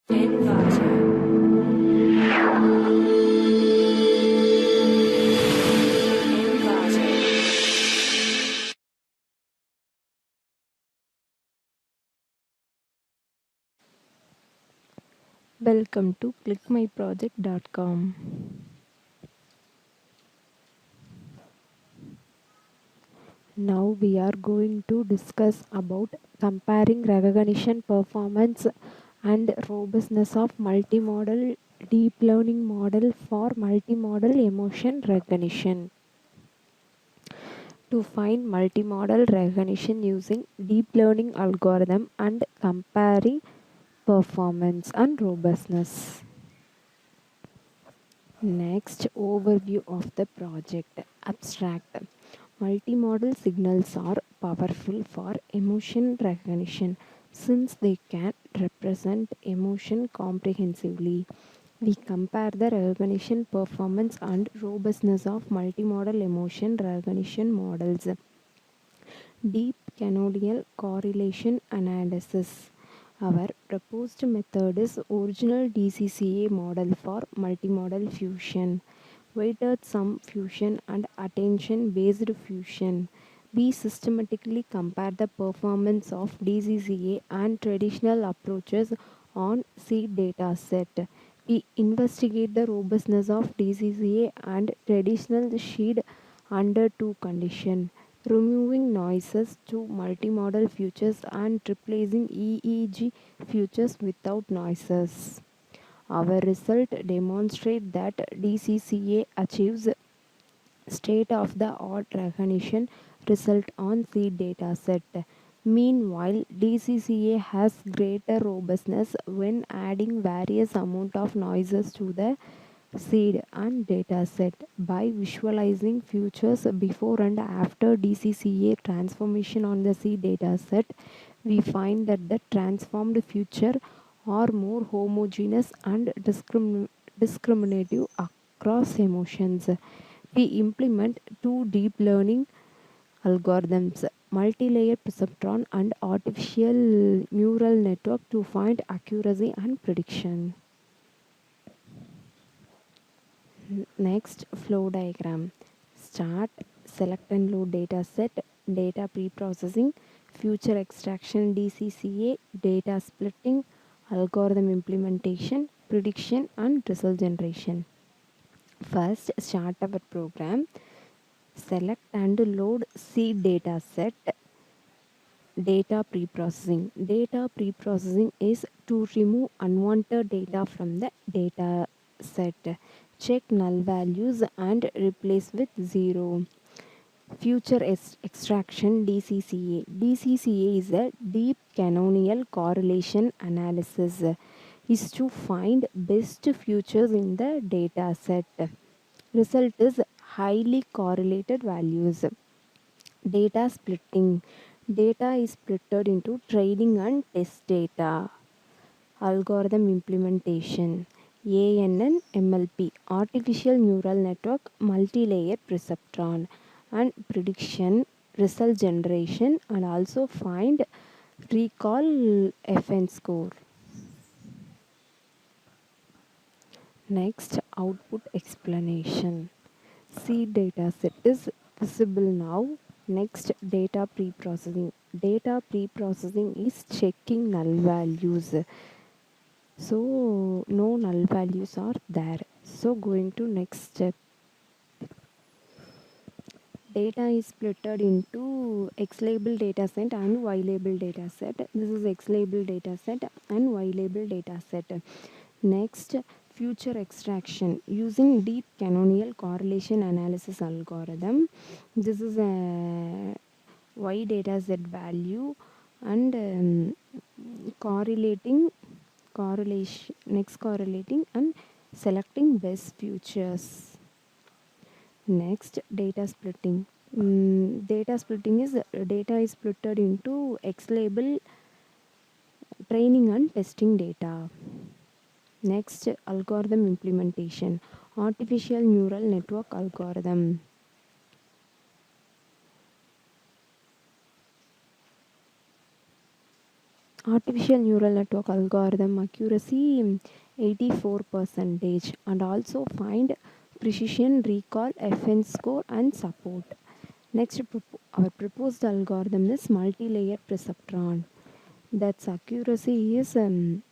Welcome to ClickMyProject.com. Now we are going to discuss about comparing recognition performance and robustness of multimodal deep learning model for multimodal emotion recognition. To find multimodal recognition using deep learning algorithm and comparing performance and robustness. Next, overview of the project. Abstract. Multimodal signals are powerful for emotion recognition since they can represent emotion comprehensively. We compare the recognition performance and robustness of multimodal emotion recognition models. Deep canonical correlation analysis. Our proposed method is original DCCA model for multimodal fusion, weighted sum fusion and attention-based fusion. We systematically compare the performance of DCCA and traditional approaches on seed data set. We investigate the robustness of DCCA and traditional seed under two conditions: removing noises to multimodal futures and replacing EEG futures without noises. Our result demonstrate that DCCA achieves state-of-the-art recognition result on seed dataset. Meanwhile, DCCA has greater robustness when adding various amount of noises to the seed and dataset. By visualizing futures before and after DCCA transformation on the seed dataset, we find that the transformed future are more homogeneous and discriminative across emotions. We implement two deep learning algorithms, multi-layer Preceptron and artificial neural network, to find accuracy and prediction. Next, flow diagram. Start, select and load data set, data pre-processing, future extraction DCCA, data splitting, algorithm implementation, prediction and result generation. First, start our program. Select and load seed data set. Data pre-processing. Data pre-processing is to remove unwanted data from the data set. Check null values and replace with 0. Future extraction DCCA. DCCA is a deep canonical correlation analysis. Is to find best futures in the data set. Result is highly correlated values. Data splitting. Data is split into training and test data. Algorithm implementation. ANN MLP, Artificial Neural Network, Multi-Layer Preceptron, and prediction, result generation, and also find recall FN score. Next, output explanation. Seed data set is visible now. Next, data pre-processing. Data pre-processing is checking null values. So no null values are there. So going to next step. Data is splitted into X label dataset and Y label dataset. This is X label dataset and Y label dataset. Next, future extraction using deep canonical correlation analysis algorithm. This is a Y dataset value and correlating and selecting best futures. Next, data splitting. Data splitting is data is split into X label training and testing data. Next, algorithm implementation. Artificial neural network algorithm. Artificial neural network algorithm accuracy 84% and also find precision, recall, FN score and support. Next, our proposed algorithm is multi-layer Preceptron. That's accuracy is 87%.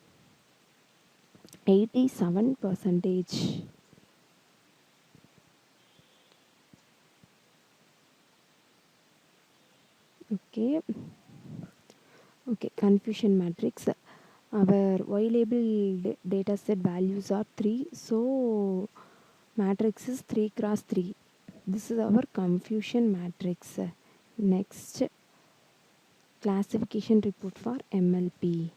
Okay. Okay, confusion matrix. Our y label dataset values are 3, so matrix is 3 cross 3. This is our confusion matrix. Next, classification report for MLP.